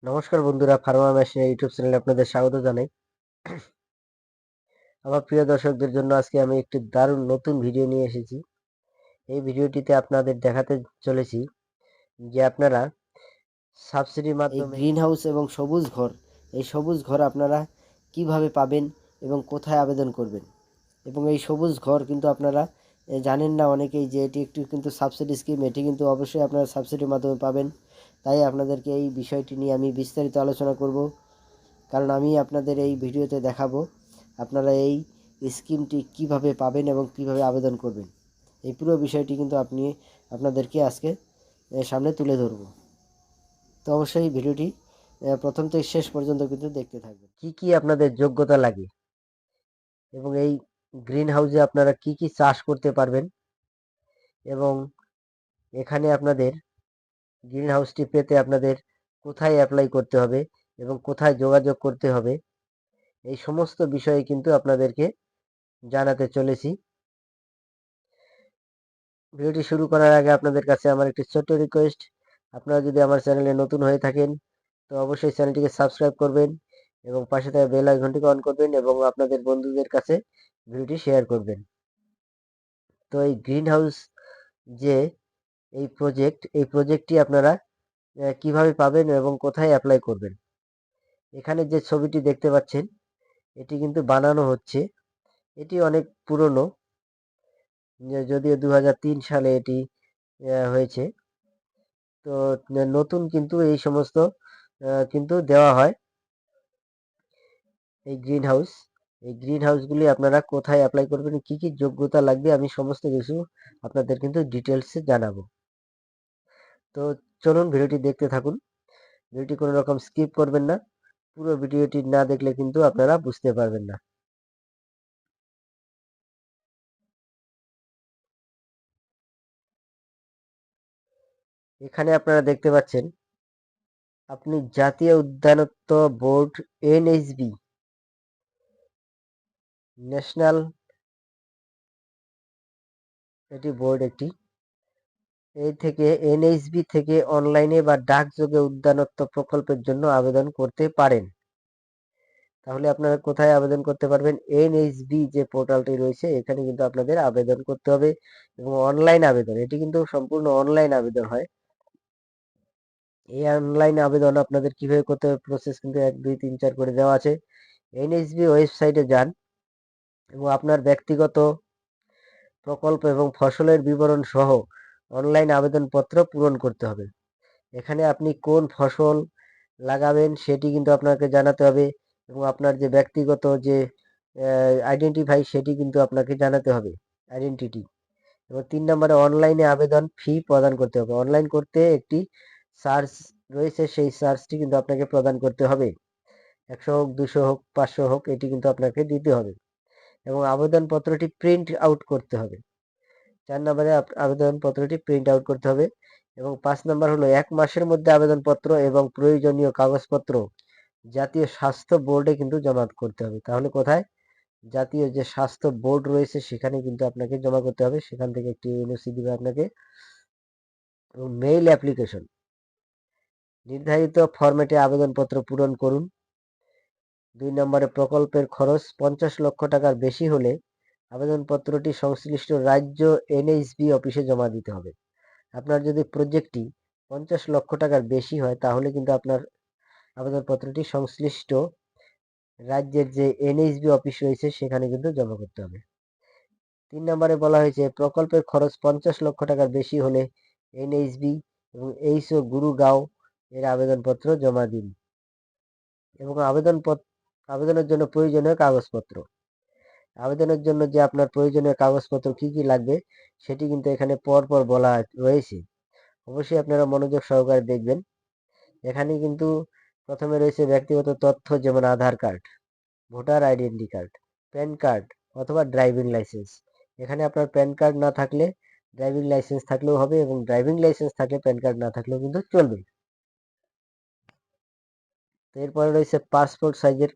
নমস্কার বন্ধুরা, ফার্মা মেশিনের ইউটিউব চ্যানেলে আপনাদের স্বাগত জানাই। আমার প্রিয় দর্শকদের জন্য আজকে আমি একটি দারুণ নতুন ভিডিও নিয়ে এসেছি। এই ভিডিওটিতে আপনাদের দেখাতে চলেছি যে আপনারা সাবসিডির মাধ্যমে গ্রিন হাউস এবং সবুজ ঘর, এই সবুজ ঘর আপনারা কিভাবে পাবেন এবং কোথায় আবেদন করবেন। এবং এই সবুজ ঘর কিন্তু আপনারা জানেন না অনেকেই যে এটি একটি কিন্তু সাবসিডি স্কিম, এটি কিন্তু অবশ্যই আপনারা সাবসিডির মাধ্যমে পাবেন। তাই আপনাদেরকে এই বিষয়টি নিয়ে আমি বিস্তারিত আলোচনা করব, কারণ আমি আপনাদের এই ভিডিওতে দেখাবো আপনারা এই স্কিমটি কিভাবে পাবেন এবং কিভাবে আবেদন করবেন। এই পুরো বিষয়টি কিন্তু আপনাদেরকে আজকে সামনে তুলে ধরব। তো অবশ্যই ভিডিওটি প্রথম থেকে শেষ পর্যন্ত কিন্তু দেখতে থাকবেন। কি কি আপনাদের যোগ্যতা লাগে এবং এই গ্রিন হাউসে আপনারা কি কি চাষ করতে পারবেন এবং এখানে আপনাদের গ্রিন হাউসটি পেতে আপনাদের কোথায় অ্যাপ্লাই করতে হবে এবং কোথায় যোগাযোগ করতে হবে, এই সমস্ত বিষয়ে কিন্তু আপনাদেরকে জানাতে চলেছি। ভিডিওটি শুরু করার আগে আপনাদের কাছে আমার একটি ছোট্ট রিকোয়েস্ট, আপনারা যদি আমার চ্যানেলে নতুন হয়ে থাকেন তো অবশ্যই চ্যানেলটিকে সাবস্ক্রাইব করবেন এবং পাশে থাকা বেল আইকনটিকে অন করবেন এবং আপনাদের বন্ধুদের কাছে ভিডিওটি শেয়ার করবেন। তো এই গ্রিন হাউস যে এই প্রজেক্টটি আপনারা কিভাবে পাবেন এবং কোথায় অ্যাপ্লাই করবেন। এখানে যে ছবিটি দেখতে পাচ্ছেন এটি কিন্তু বানানো হচ্ছে, এটি অনেক পুরনো, যদিও 2003 সালে এটি হয়েছে। তো নতুন কিন্তু এই সমস্ত কিন্তু দেওয়া হয়। এই গ্রিন হাউসগুলি আপনারা কোথায় অ্যাপ্লাই করবেন, কি কি যোগ্যতা লাগবে, আমি সমস্ত কিছু আপনাদের কিন্তু ডিটেলসে জানাবো। তো চলুন ভিডিওটি দেখতে থাকুন। ভিডিওটি কোনো রকম স্কিপ করবেন না, পুরো ভিডিওটি না দেখলে কিন্তু আপনারা বুঝতে পারবেন না। এখানে আপনারা দেখতে পাচ্ছেন আপনি জাতীয় উদ্যানতত্ত্ব বোর্ড, এনএইচবি, ন্যাশনাল, এটি বোর্ড একটি, এই থেকে এনএইচবি থেকে অনলাইনে বা ডাকযোগে উদ্যানতত্ত্ব প্রকল্পের জন্য আবেদন করতে পারেন। তাহলে আপনারা কোথায় আবেদন করতে পারবেন? এনএইচবি যে পোর্টালটি রয়েছে এখানে কিন্তু আপনাদের আবেদন করতে হবে এবং অনলাইন আবেদন, এটি কিন্তু সম্পূর্ণ অনলাইন আবেদন হয়। এই অনলাইন আবেদন আপনাদের কিভাবে করতে হবে প্রসেস কিন্তু 1 2 3 4 করে দেওয়া আছে। এনএইচবি ওয়েবসাইটে যান এবং আপনার ব্যক্তিগত প্রকল্প এবং ফসলের বিবরণ সহ অনলাইন আবেদনপত্র পূরণ করতে হবে। এখানে আপনি কোন ফসল লাগাবেন সেটি কিন্তু আপনাকে জানাতে হবে এবং আপনার যে ব্যক্তিগত যে আইডেন্টিফাই সেটি কিন্তু আপনাকে জানাতে হবে, আইডেন্টিটি। এবং 3 নম্বরে অনলাইনে আবেদন ফি প্রদান করতে হবে। অনলাইন করতে একটি চার্জ রয়েছে, সেই চার্জটি কিন্তু আপনাকে প্রদান করতে হবে। 100 হোক, 200 হোক, 500 হোক, এটি কিন্তু আপনাকে দিতে হবে এবং আবেদনপত্রটি প্রিন্ট আউট করতে হবে। 4 নম্বরে আবেদনপত্রটি প্রিন্ট আউট করতে হবে এবং 5 নম্বর হলো 1 মাসের মধ্যে আবেদনপত্র এবং প্রয়োজনীয় কাগজপত্র জাতীয় স্বাস্থ্য বোর্ডে কিন্তু জমা করতে হবে। তাহলে কোথায়? জাতীয় যে স্বাস্থ্য বোর্ড রয়েছে সেখানে কিন্তু আপনাকে জমা করতে হবে। সেখান থেকে একটি এনওসি দিবে আপনাকে এবং মেইল অ্যাপ্লিকেশন, নির্ধারিত ফরম্যাটে আবেদনপত্র পূরণ করুন। 2 নম্বরে প্রকল্পের খরচ 50 লক্ষ টাকার বেশি হলে আবেদনপত্রটি সংশ্লিষ্ট রাজ্য এনএইচবি অফিসে জমা দিতে হবে। আপনার যদি প্রজেক্টটি 50 লক্ষ টাকার বেশি হয় তাহলে কিন্তু আপনার আবেদনপত্রটি সংশ্লিষ্ট রাজ্যের যে এনএইচবি অফিস রয়েছে সেখানে কিন্তু জমা করতে হবে। 3 নম্বরে বলা হয়েছে প্রকল্পের খরচ 50 লক্ষ টাকার বেশি হলে এনএইচবি এবং এইচও গুরুগাঁও এর আবেদনপত্র জমা দিন এবং আবেদনের জন্য প্রয়োজনীয় কাগজপত্র। আবেদনের জন্য যে আপনার প্রয়োজনীয় কাগজপত্র কি কি লাগবে সেটি কিন্তু এখানে পরপর বলা রয়েছে। অবশ্যই আপনারা মনোযোগ সহকারে দেখবেন। এখানে কিন্তু প্রথমে রয়েছে ব্যক্তিগত তথ্য, যেমন Aadhaar card, voter identity card, PAN card অথবা ড্রাইভিং লাইসেন্স। এখানে আপনার প্যান কার্ড না থাকলে ড্রাইভিং লাইসেন্স থাকলেও হবে এবং ড্রাইভিং লাইসেন্স থাকলে প্যান কার্ড না থাকলেও কিন্তু চলবে। তো এরপরে রয়েছে পাসপোর্ট সাইজের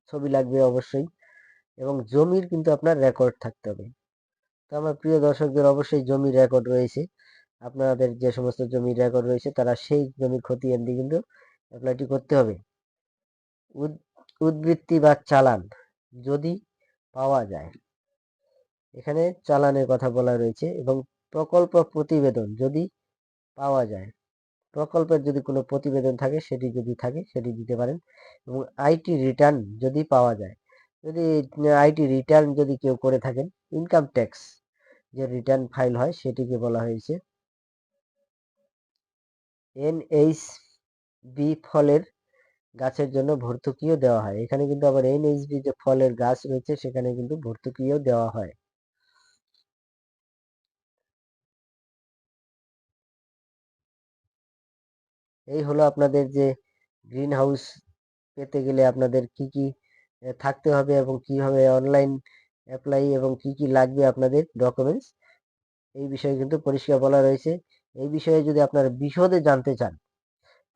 ছবি লাগবে অবশ্যই এবং জমির কিন্তু আপনার রেকর্ড থাকতে হবে। তো আমার প্রিয় দর্শকদের অবশ্যই জমির রেকর্ড রয়েছে, আপনাদের যে সমস্ত জমির রেকর্ড রয়েছে তারা সেই জমির খতিয়ান দিয়ে কিন্তু অ্যাপ্লাইটি করতে হবে। উদ্বৃত্তি বা চালান যদি পাওয়া যায়, এখানে চালানের কথা বলা রয়েছে, এবং প্রকল্প প্রতিবেদন যদি পাওয়া যায়, প্রকল্পের যদি কোনো প্রতিবেদন থাকে সেটি যদি থাকে সেটি দিতে পারেন, এবং আইটি রিটার্ন যদি পাওয়া যায়, যদি আইটি রিটার্ন যদি কেউ করে থাকেন, ইনকাম ট্যাক্স যে রিটার্ন ফাইল হয় সেটিকে বলা হয়েছে এনএইচবি। ফলের গাছের জন্য ভর্তুকিও দেওয়া হয়, এখানে কিন্তু আবার এনএইচবি যে ফলের গাছ রয়েছে সেখানে কিন্তু ভর্তুকিও দেওয়া হয়। এই হলো আপনাদের যে গ্রিন হাউস পেতে গেলে আপনাদের কি কি থাকতে হবে এবং কিভাবে অনলাইন অ্যাপ্লাই এবং কি কি লাগবে আপনাদের ডকুমেন্টস, এই বিষয়ে কিন্তু পরিষ্কার বলা রয়েছে। এই বিষয়ে যদি আপনারা বিশদে জানতে চান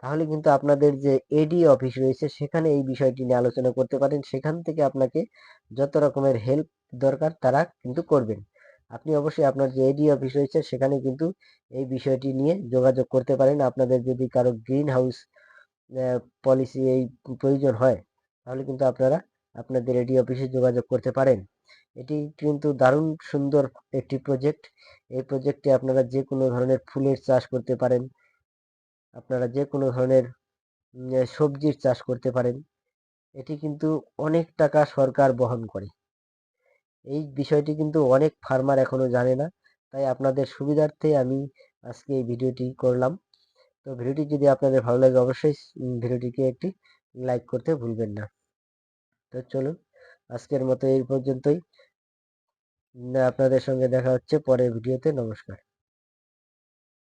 তাহলে কিন্তু আপনাদের যে এডি অফিস রয়েছে সেখানে এই বিষয়টি নিয়ে আলোচনা করতে পারেন, সেখান থেকে আপনাকে যত রকমের হেল্প দরকার তারা কিন্তু করবেন। আপনি অবশ্যই আপনার যে এডি অফিস রয়েছে সেখানে কিন্তু এই বিষয়টি নিয়ে যোগাযোগ করতে পারেন। আপনাদের যদি কারো গ্রিন হাউস পলিসি এই প্রয়োজন হয় তাহলে কিন্তু আপনারা আপনাদের এডি অফিসে যোগাযোগ করতে পারেন। এটি কিন্তু দারুণ সুন্দর একটি প্রজেক্ট। এই প্রজেক্টে আপনারা যে কোনো ধরনের ফুলের চাষ করতে পারেন, আপনারা যে কোনো ধরনের সবজির চাষ করতে পারেন। এটি কিন্তু অনেক টাকা সরকার বহন করে। এই বিষয়টি কিন্তু অনেক ফার্মার এখনো জানে না, তাই আপনাদের সুবিধার্থে আমি আজকে এই ভিডিওটি করলাম। তো ভিডিওটি যদি আপনাদের ভালো লাগে অবশ্যই ভিডিওটিকে একটি লাইক করতে ভুলবেন না। তো চলুন আজকের মতো এই পর্যন্তই। আপনাদের সঙ্গে দেখা হচ্ছে পরের ভিডিওতে। নমস্কার।